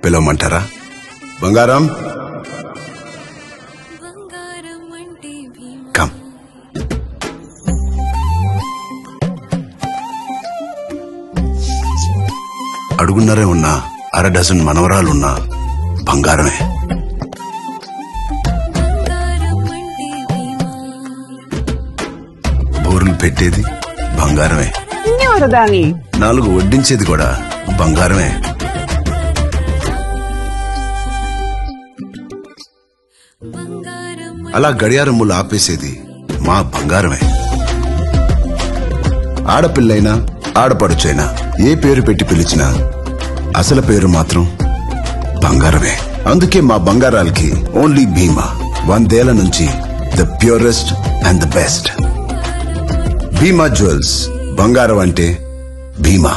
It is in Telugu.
పిలవమంటారా? బంగారం, కమ్. అడుగున్నరే ఉన్నా, అర డజన్ మనవరాలున్నా బంగారమే. బోర్లు పెట్టేది బంగారమే, 4 వడ్డించేది కూడా బంగారమే. అలా గడియారములు ఆపేసేది మా బంగారమే. ఆడపిల్లైనా ఆడపడుచైనా ఏ పేరు పెట్టి పిలిచినా అసలు పేరు మాత్రం బంగారమే. అందుకే మా బంగారాలకి ఓన్లీ భీమా. 100 ఏళ్ల నుంచి the purest and the best. Bhima jewels. బంగారం అంటే భీమా.